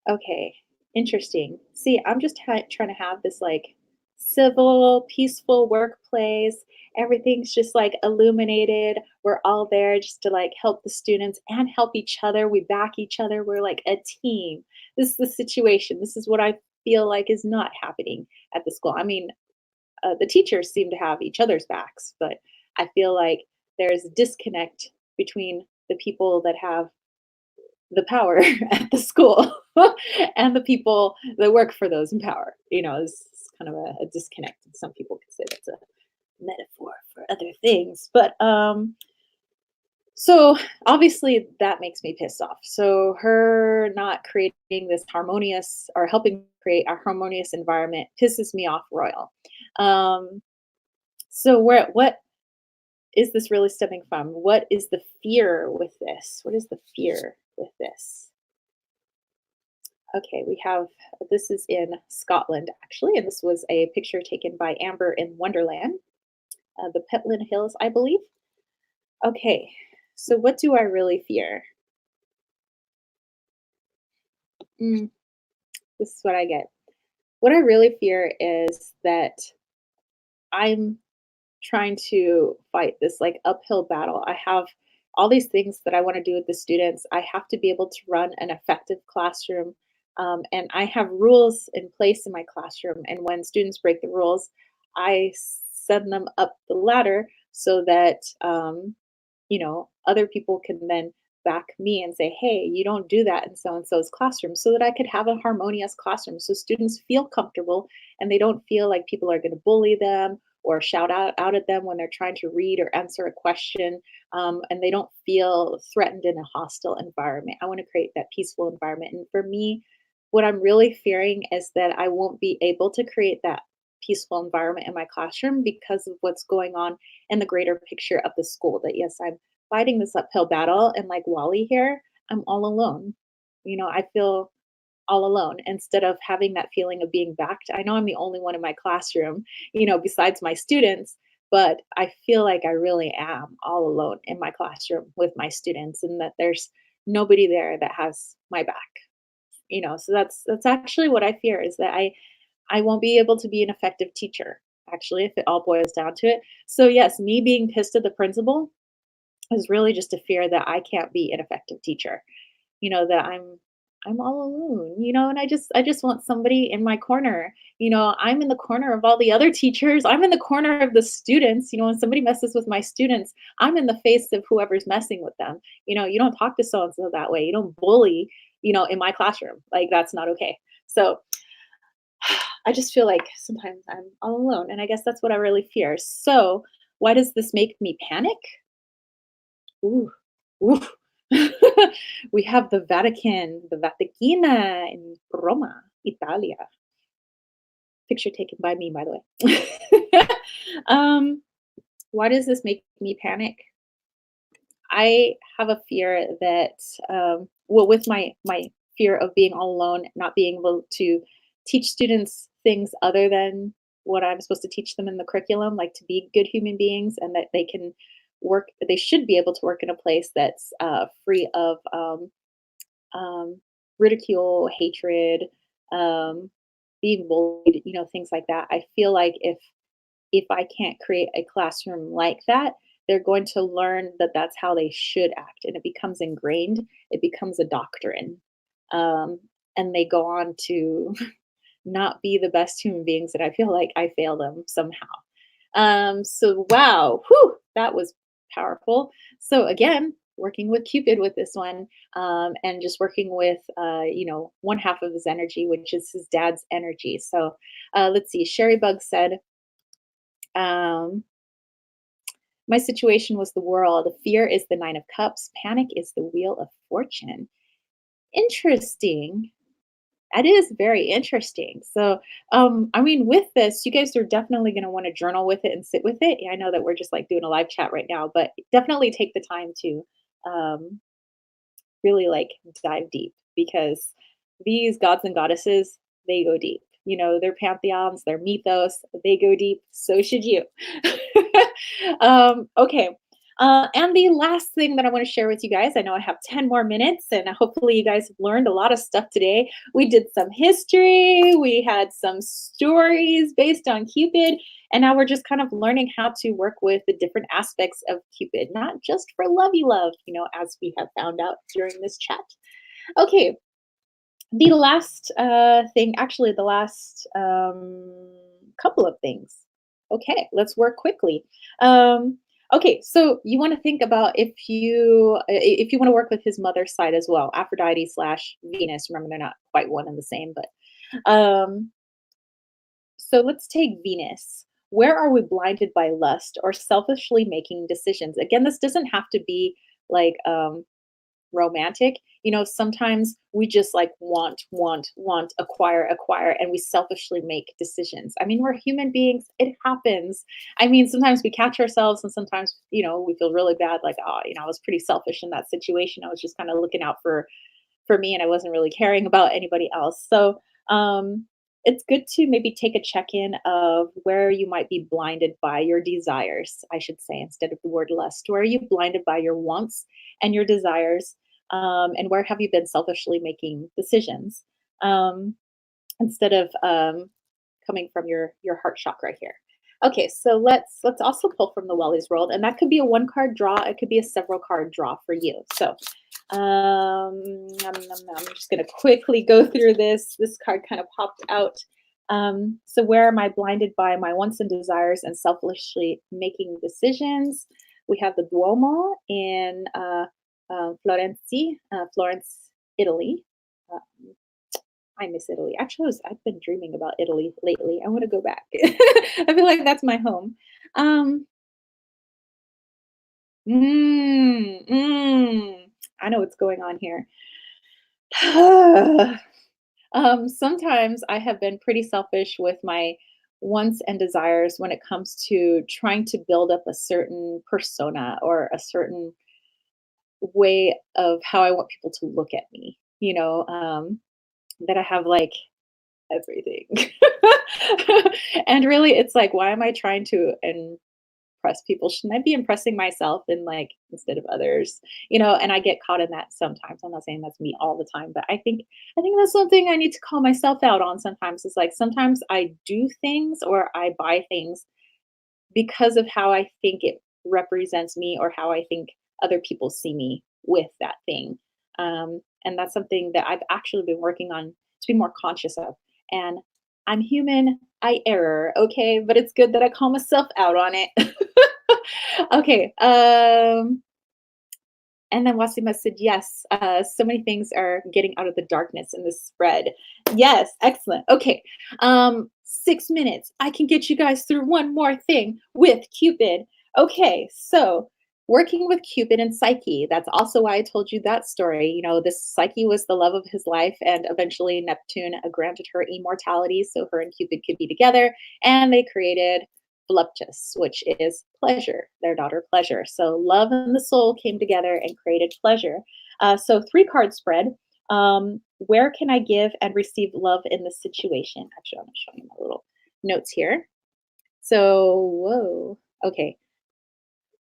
Okay, interesting. See, I'm just trying to have this like civil, peaceful workplace. Everything's just like illuminated. We're all there just to like help the students and help each other. We back each other. We're like a team. This is the situation. This is what I feel like is not happening at the school. I mean, the teachers seem to have each other's backs, but I feel like there's a disconnect between the people that have the power at the school and the people that work for those in power. It's kind of a disconnect. And some people could say that's a metaphor for other things. But so obviously that makes me pissed off. So her not creating this harmonious or helping create a harmonious environment pisses me off royal. Um, so what is this really stemming from? What is the fear with this? What is the fear with this? Okay, we have this is in Scotland actually, and this was a picture taken by Amber in Wonderland, the Petland Hills, I believe. Okay, so what do I really fear? Mm, this is what I get. What I really fear is that I'm trying to fight this like uphill battle. I have all these things that I want to do with the students. I have to be able to run an effective classroom. And I have rules in place in my classroom. And when students break the rules, I send them up the ladder so that other people can then back me and say, hey, you don't do that in so and so's classroom, so that I could have a harmonious classroom so students feel comfortable and they don't feel like people are going to bully them or shout out at them when they're trying to read or answer a question, and they don't feel threatened in a hostile environment. I want to create that peaceful environment. And for me, what I'm really fearing is that I won't be able to create that peaceful environment in my classroom because of what's going on in the greater picture of the school. That yes, I'm fighting this uphill battle, and like Wally here, I'm all alone. I feel all alone instead of having that feeling of being backed. I know I'm the only one in my classroom, besides my students, but I feel like I really am all alone in my classroom with my students and that there's nobody there that has my back. So that's actually what I fear is that I won't be able to be an effective teacher, actually, if it all boils down to it. So yes, me being pissed at the principal is really just a fear that I can't be an effective teacher. That I'm all alone, and I just want somebody in my corner. I'm in the corner of all the other teachers. I'm in the corner of the students. When somebody messes with my students, I'm in the face of whoever's messing with them. You don't talk to so and so that way. You don't bully, in my classroom. Like that's not okay. So I just feel like sometimes I'm all alone, and I guess that's what I really fear. So, why does this make me panic? Ooh, ooh. We have the Vatican, the Vaticina in Roma, Italia. Picture taken by me, by the way. um, why does this make me panic? I have a fear that, well, with my fear of being all alone, not being able to teach students things other than what I'm supposed to teach them in the curriculum, like to be good human beings, and that they can work. They should be able to work in a place that's free of um, ridicule, hatred, um, being bullied, things like that. I feel like if I can't create a classroom like that, they're going to learn that that's how they should act, and it becomes ingrained. It becomes a doctrine, um, and they go on to not be the best human beings. That I feel like I fail them somehow. So wow, whew, that was powerful. So again, working with Cupid with this one, and just working with one half of his energy, which is his dad's energy. So let's see. Sherry Bug said. Um, my situation was the world. Fear is the nine of cups. Panic is the wheel of fortune. Interesting. That is very interesting. So, I mean, with this, you guys are definitely going to want to journal with it and sit with it. I know that we're just like doing a live chat right now, but definitely take the time to um, really like dive deep because these gods and goddesses, they go deep. You know, their pantheons, their mythos, they go deep. So should you. Okay. And the last thing that I want to share with you guys, I know I have 10 more minutes, and hopefully, you guys have learned a lot of stuff today. We did some history, we had some stories based on Cupid, and now we're just kind of learning how to work with the different aspects of Cupid, not just for lovey love, as we have found out during this chat. Okay, the last thing, actually, the last couple of things. Okay, let's work quickly. Okay, so you want to think about if you want to work with his mother's side as well, Aphrodite slash Venus. Remember, they're not quite one and the same, but so let's take Venus. Where are we blinded by lust or selfishly making decisions? Again, this doesn't have to be like romantic. Sometimes we just like want, acquire, and we selfishly make decisions. I mean, we're human beings. It happens. I mean, sometimes we catch ourselves and sometimes, we feel really bad, like, oh, I was pretty selfish in that situation. I was just kind of looking out for me and I wasn't really caring about anybody else. So, it's good to maybe take a check-in of where you might be blinded by your desires, I should say, instead of the word lust. Where are you blinded by your wants and your desires? And where have you been selfishly making decisions instead of coming from your heart chakra here? Okay, so let's also pull from the Wellies world, and that could be a one card draw. It could be a several card draw for you. So I'm just going to quickly go through this. This card kind of popped out. So where am I blinded by my wants and desires and selfishly making decisions? We have the Duomo in Florence, Italy. I miss Italy. Actually, I've been dreaming about Italy lately. I want to go back. I feel like that's my home. Um, mm, mm, I know what's going on here. Sometimes I have been pretty selfish with my wants and desires when it comes to trying to build up a certain persona or a certain way of how I want people to look at me, that I have like everything. And really, it's like, why am I trying to impress people? Shouldn't I be impressing myself and like instead of others? And I get caught in that sometimes. I'm not saying that's me all the time, but I think that's something I need to call myself out on sometimes. It's like sometimes I do things or I buy things because of how I think it represents me or how I think other people see me with that thing. And that's something that I've actually been working on to be more conscious of. And I'm human, I error, okay? But it's good that I call myself out on it. Okay. And then Ouassima said, yes, so many things are getting out of the darkness in this spread. Yes, excellent. Okay. 6 minutes. I can get you guys through one more thing with Cupid. Okay, so working with Cupid and Psyche. That's also why I told you that story. This Psyche was the love of his life, and eventually Neptune granted her immortality so her and Cupid could be together, and they created voluptus, which is pleasure, their daughter Pleasure. So love and the soul came together and created pleasure. So 3 card spread. Where can I give and receive love in this situation? Actually, I'm going to show you my little notes here. So, whoa. Okay.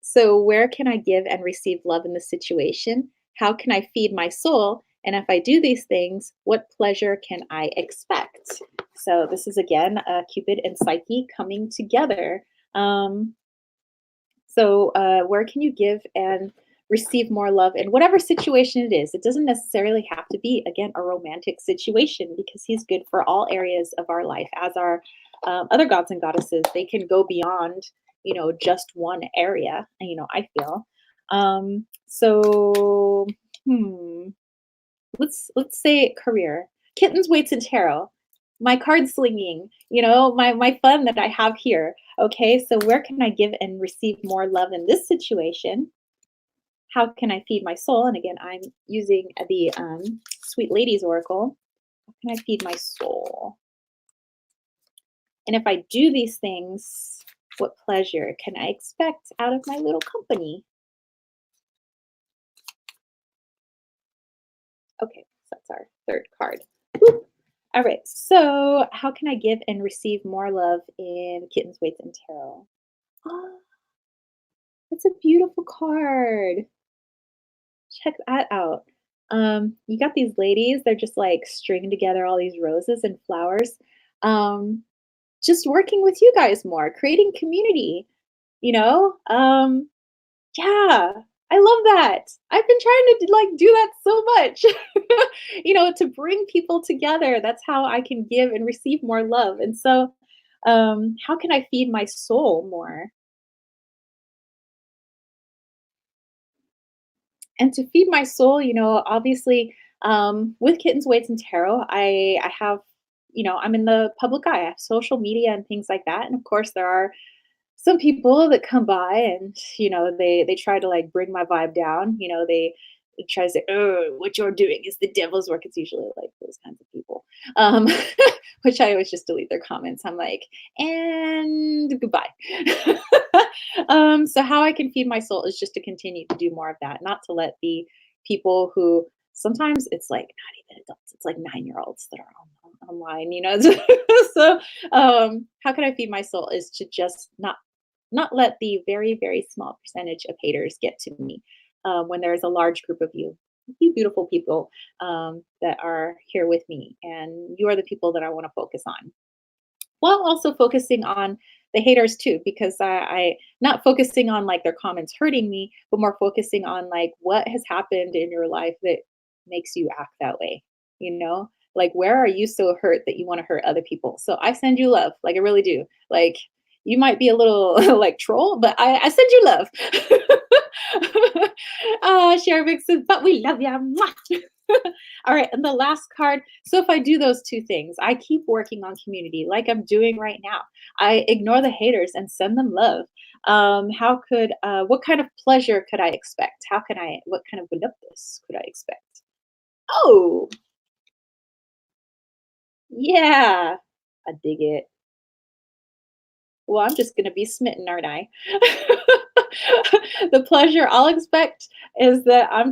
So, where can I give and receive love in this situation? How can I feed my soul? And if I do these things, what pleasure can I expect? So, this is again Cupid and Psyche coming together. Where can you give and receive more love in whatever situation it is? It doesn't necessarily have to be, again, a romantic situation because he's good for all areas of our life. As our other gods and goddesses, they can go beyond, just one area, I feel. So, let's say career. Kittens, weights, and tarot. My card slinging, my fun that I have here. Okay, so where can I give and receive more love in this situation? How can I feed my soul? And again, I'm using the Sweet Ladies Oracle. How can I feed my soul? And if I do these things, what pleasure can I expect out of my little company? Okay, so that's our third card. Woo. All right, so how can I give and receive more love in Kittens, Weights, and Tarot? Oh, that's a beautiful card. Check that out. You got these ladies, they're just like stringing together all these roses and flowers. Um, just working with you guys more, creating community, you know? Yeah, I love that. I've been trying to like do that so much, to bring people together. That's how I can give and receive more love. And so, how can I feed my soul more? And to feed my soul, obviously, with Kittens, Weights, and Tarot, I have, I'm in the public eye. I have social media and things like that. And of course, there are some people that come by and they try to like bring my vibe down. They try to say, "Oh, what you're doing is the devil's work." It's usually like those kinds of people, um, which I always just delete their comments. I'm like, and goodbye. So how I can feed my soul is just to continue to do more of that, not to let the people who sometimes it's like not even adults, it's like 9-year-olds that are online. So how can I feed my soul is to just not let the very, very small percentage of haters get to me when there's a large group of you beautiful people that are here with me. And you are the people that I want to focus on while also focusing on the haters too, because I not focusing on like their comments hurting me, but more focusing on like what has happened in your life that makes you act that way, like where are you so hurt that you want to hurt other people? So I send you love, like I really do. Like you might be a little like troll, but I send you love. Oh, Shervik says, but we love you. All right, and the last card. So if I do those two things, I keep working on community like I'm doing right now. I ignore the haters and send them love. What kind of pleasure could I expect? What kind of voluptuous could I expect? Oh, yeah, I dig it. Well, I'm just gonna be smitten, aren't I? The pleasure I'll expect is that I'm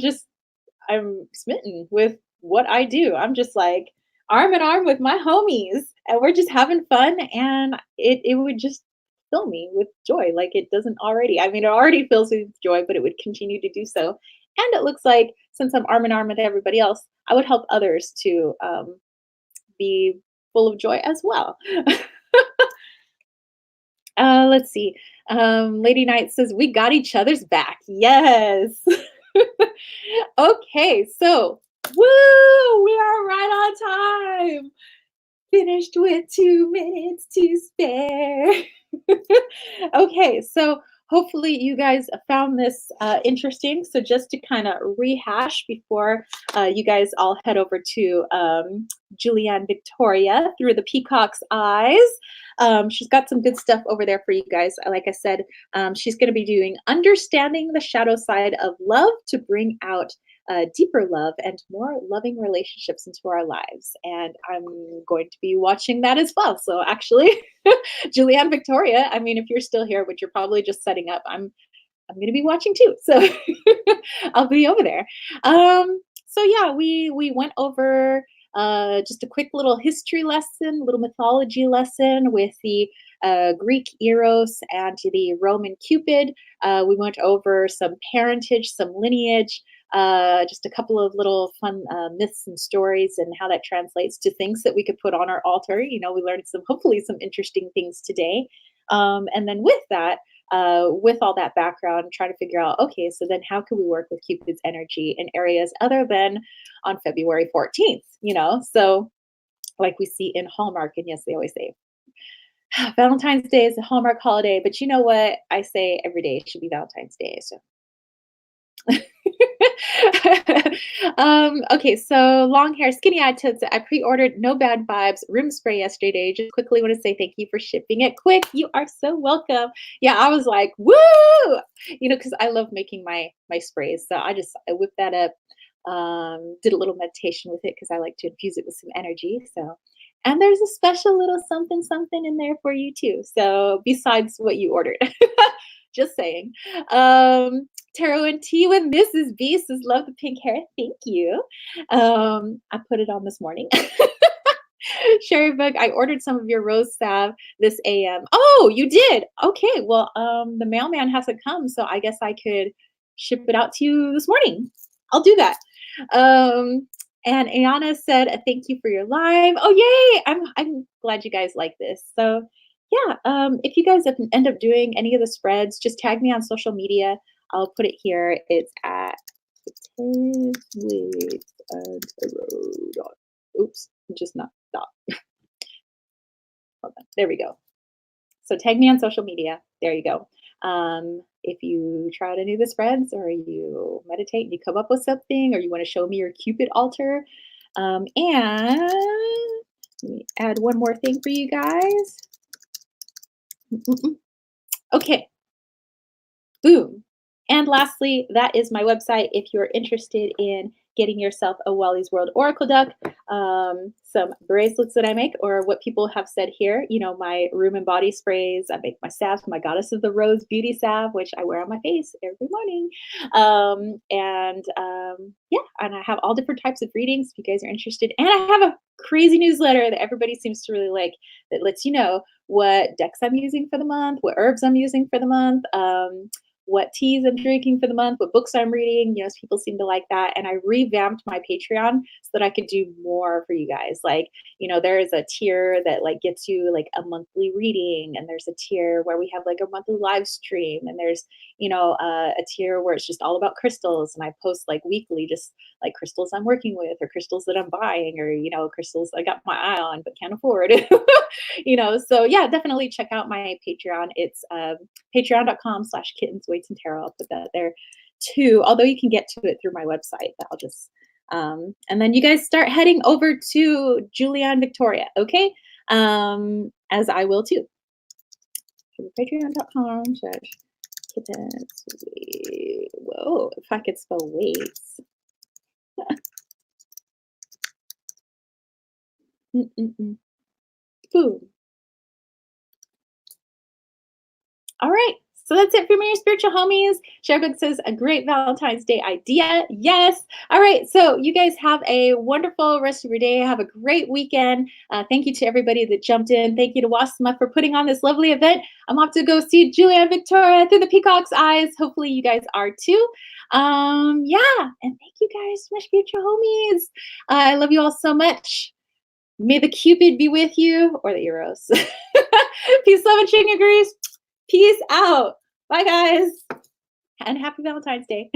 smitten with what I do. I'm just like arm in arm with my homies, and we're just having fun, and it would just fill me with joy like it doesn't already. I mean, it already fills me with joy, but it would continue to do so. And it looks like since I'm arm in arm with everybody else, I would help others to be full of joy as well. Let's see. Lady Knight says, "We got each other's back." Yes. Okay, so woo, we are right on time. Finished with 2 minutes to spare. Okay, so hopefully you guys found this interesting. So just to kind of rehash before you guys all head over to Julianne Victoria through the peacock's eyes. She's got some good stuff over there for you guys. Like I said, she's going to be doing Understanding the Shadow Side of Love to bring out deeper love and more loving relationships into our lives. And I'm going to be watching that as well. So actually, Julianne Victoria, I mean, if you're still here, but you're probably just setting up, I'm going to be watching too. So I'll be over there. So yeah, we went over just a quick little history lesson, little mythology lesson with the Greek Eros and the Roman Cupid. We went over some parentage, some lineage, just a couple of little fun myths and stories and how that translates to things that we could put on our altar. We learned hopefully some interesting things today. And then with that, with all that background, trying to figure out, okay, so then how can we work with Cupid's energy in areas other than on February 14th, So like we see in Hallmark, and yes, they always say Valentine's Day is a Hallmark holiday, but you know what? I say every day should be Valentine's Day. So okay, so long hair, skinny eye tips. I pre-ordered No Bad Vibes room spray yesterday. Just quickly want to say thank you for shipping it quick. You are so welcome. Yeah, I was like, woo! Because I love making my sprays. So I whipped that up Did a little meditation with it because I like to infuse it with some energy. So, and there's a special little something something in there for you too. So besides what you ordered, just saying. Tarot and tea with Mrs. B says, love the pink hair. Thank you. I put it on this morning. Sherry Bug, I ordered some of your rose salve this AM. Oh, you did? Okay. Well, the mailman hasn't come, so I guess I could ship it out to you this morning. I'll do that. And Ayana said, thank you for your live. Oh, yay. I'm glad you guys like this. So yeah, if you guys end up doing any of the spreads, just tag me on social media. I'll put it here. It's at with oops, just not stop. Hold on. There we go. So tag me on social media. There you go. If you try to do the spreads or you meditate and you come up with something or you want to show me your Cupid altar. And let me add one more thing for you guys. Okay. Boom. And lastly, that is my website. If you're interested in getting yourself a Wally's World Oracle deck, some bracelets that I make, or what people have said here, you know, my room and body sprays. I make my salve, my Goddess of the Rose beauty salve, which I wear on my face every morning. Yeah, and I have all different types of readings if you guys are interested. And I have a crazy newsletter that everybody seems to really like that lets you know what decks I'm using for the month, what herbs I'm using for the month, what teas I'm drinking for the month, what books I'm reading. You know, people seem to like that. And I revamped my Patreon so that I could do more for you guys. Like, you know, there is a tier that like gets you like a monthly reading, and there's a tier where we have like a monthly live stream, and there's, you know, a tier where it's just all about crystals, and I post like weekly just like crystals I'm working with or crystals that I'm buying, or, you know, crystals I got my eye on but can't afford. You know, so yeah, definitely check out my Patreon. It's patreon.com/kittens, weights, and tarot. I'll put that there too, although you can get to it through my website. I'll just and then you guys start heading over to Julianne Victoria, okay? As I will too. Patreon.com/kittens. Whoa, if I could spell weights. Boom. All right. So that's it for me, your spiritual homies. Sherbook says a great Valentine's Day idea. Yes. All right. So you guys have a wonderful rest of your day. Have a great weekend. Thank you to everybody that jumped in. Thank you to Ouassima for putting on this lovely event. I'm off to go see Julianne Victoria through the peacock's eyes. Hopefully you guys are too. Yeah. And thank you guys, my spiritual homies. I love you all so much. May the Cupid be with you, or the Eros. Peace, love, and sugar grease. Peace out. Bye, guys. And happy Valentine's Day.